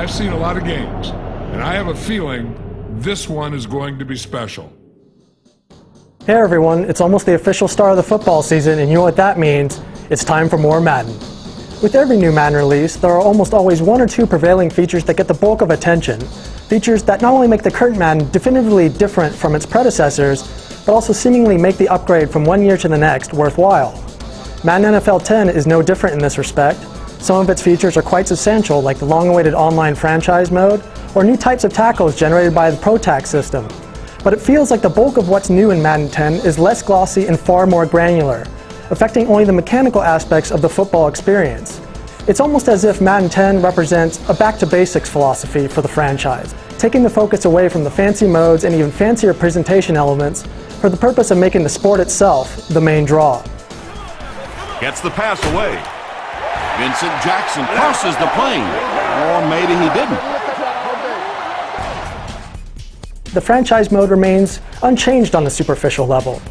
I've seen a lot of games, and I have a feeling this one is going to be special. Hey everyone, it's almost the official start of the football season, and you know what that means. It's time for more Madden. With every new Madden release, there are almost always one or two prevailing features that get the bulk of attention. Features that not only make the current Madden definitively different from its predecessors, but also seemingly make the upgrade from one year to the next worthwhile. Madden NFL 10 is no different in this respect. Some of its features are quite substantial, like the long-awaited online franchise mode, or new types of tackles generated by the ProTac system. But it feels like the bulk of what's new in Madden 10 is less glossy and far more granular, affecting only the mechanical aspects of the football experience. It's almost as if Madden 10 represents a back-to-basics philosophy for the franchise, taking the focus away from the fancy modes and even fancier presentation elements for the purpose of making the sport itself the main draw. Gets the pass away. Vincent Jackson crosses the plane, or maybe he didn't. The franchise mode remains unchanged on the superficial level.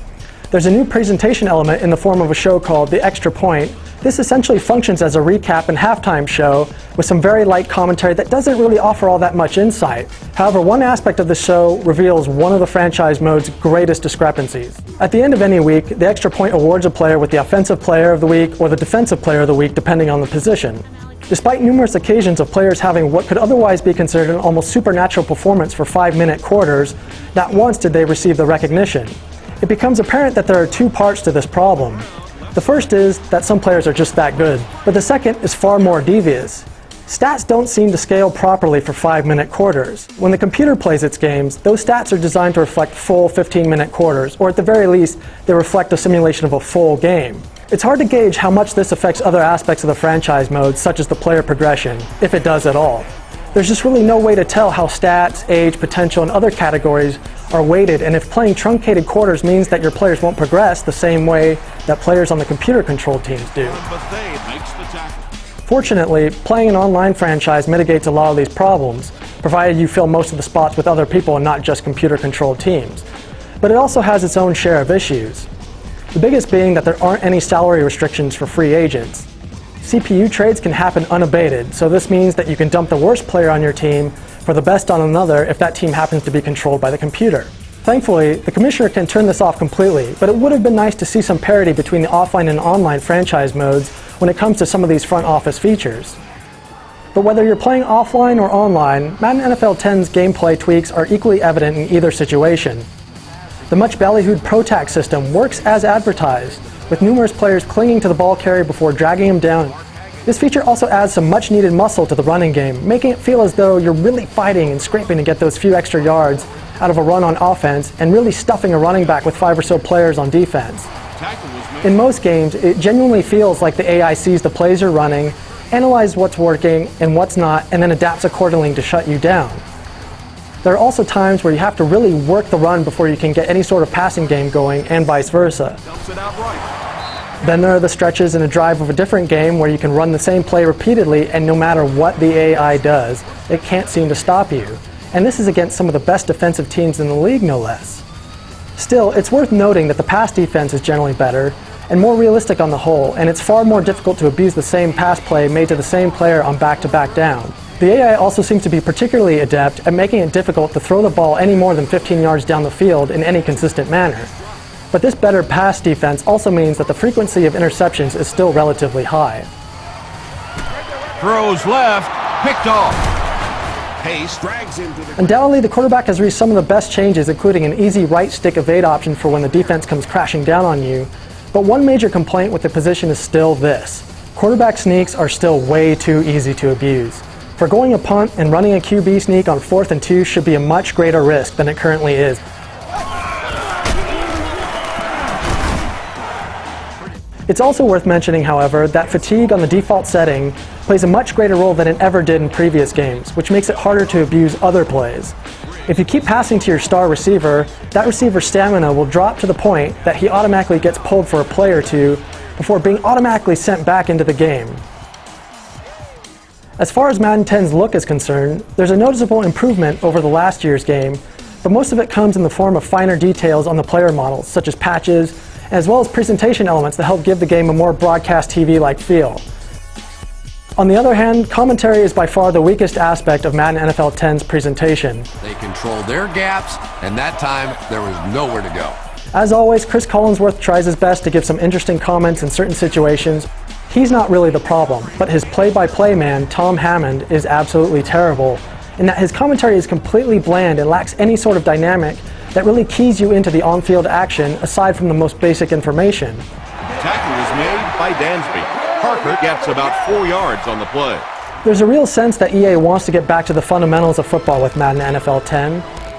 There's a new presentation element in the form of a show called The Extra Point. This essentially functions as a recap and halftime show with some very light commentary that doesn't really offer all that much insight. However, one aspect of the show reveals one of the franchise mode's greatest discrepancies. At the end of any week, The Extra Point awards a player with the Offensive Player of the Week or the Defensive Player of the Week, depending on the position. Despite numerous occasions of players having what could otherwise be considered an almost supernatural performance for 5-minute quarters, not once did they receive the recognition. It becomes apparent that there are two parts to this problem. The first is that some players are just that good, but the second is far more devious. Stats don't seem to scale properly for 5-minute quarters. When the computer plays its games, those stats are designed to reflect full 15-minute quarters, or at the very least, they reflect a simulation of a full game. It's hard to gauge how much this affects other aspects of the franchise mode, such as the player progression, if it does at all. There's just really no way to tell how stats, age, potential, and other categories are weighted, and if playing truncated quarters means that your players won't progress the same way that players on the computer-controlled teams do. Fortunately, playing an online franchise mitigates a lot of these problems, provided you fill most of the spots with other people and not just computer-controlled teams. But it also has its own share of issues. The biggest being that there aren't any salary restrictions for free agents. CPU trades can happen unabated, so this means that you can dump the worst player on your team for the best on another if that team happens to be controlled by the computer. Thankfully, the commissioner can turn this off completely, but it would have been nice to see some parity between the offline and online franchise modes when it comes to some of these front office features. But whether you're playing offline or online, Madden NFL 10's gameplay tweaks are equally evident in either situation. The much ballyhooed ProTac system works as advertised, with numerous players clinging to the ball carrier before dragging him down. This feature also adds some much needed muscle to the running game, making it feel as though you're really fighting and scraping to get those few extra yards out of a run on offense and really stuffing a running back with 5 or so players on defense. In most games, it genuinely feels like the AI sees the plays you're running, analyzes what's working and what's not, and then adapts accordingly to shut you down. There are also times where you have to really work the run before you can get any sort of passing game going, and vice versa. Then there are the stretches in a drive of a different game where you can run the same play repeatedly, and no matter what the AI does, it can't seem to stop you. And this is against some of the best defensive teams in the league, no less. Still, it's worth noting that the pass defense is generally better and more realistic on the whole, and it's far more difficult to abuse the same pass play made to the same player on back-to-back down. The AI also seems to be particularly adept at making it difficult to throw the ball any more than 15 yards down the field in any consistent manner. But this better pass defense also means that the frequency of interceptions is still relatively high. Throws left, picked off. Pace drags into the... Undoubtedly, the quarterback has reached some of the best changes, including an easy right stick evade option for when the defense comes crashing down on you. But one major complaint with the position is still this. Quarterback sneaks are still way too easy to abuse. Forgoing a punt and running a QB sneak on 4th and 2 should be a much greater risk than it currently is. It's also worth mentioning, however, that fatigue on the default setting plays a much greater role than it ever did in previous games, which makes it harder to abuse other plays. If you keep passing to your star receiver, that receiver's stamina will drop to the point that he automatically gets pulled for a play or two before being automatically sent back into the game. As far as Madden 10's look is concerned, there's a noticeable improvement over the last year's game, but most of it comes in the form of finer details on the player models, such as patches, as well as presentation elements that help give the game a more broadcast TV-like feel. On the other hand, commentary is by far the weakest aspect of Madden NFL 10's presentation. They controlled their gaps, and that time there was nowhere to go. As always, Chris Collinsworth tries his best to give some interesting comments in certain situations. He's not really the problem, but his play-by-play man, Tom Hammond, is absolutely terrible, in that his commentary is completely bland and lacks any sort of dynamic that really keys you into the on-field action aside from the most basic information. Tackle was made by Dansby. Parker gets about 4 yards on the play. There's a real sense that EA wants to get back to the fundamentals of football with Madden NFL 10,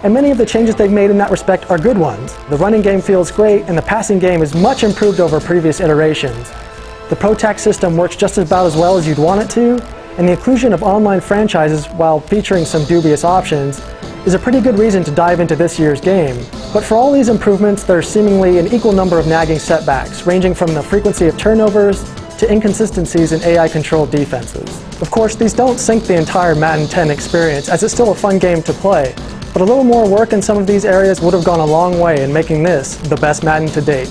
and many of the changes they've made in that respect are good ones. The running game feels great, and the passing game is much improved over previous iterations. The Pro Tax system works just about as well as you'd want it to, and the inclusion of online franchises, while featuring some dubious options, is a pretty good reason to dive into this year's game. But for all these improvements, there's seemingly an equal number of nagging setbacks, ranging from the frequency of turnovers to inconsistencies in AI-controlled defenses. Of course, these don't sink the entire Madden 10 experience, as it's still a fun game to play, but a little more work in some of these areas would have gone a long way in making this the best Madden to date.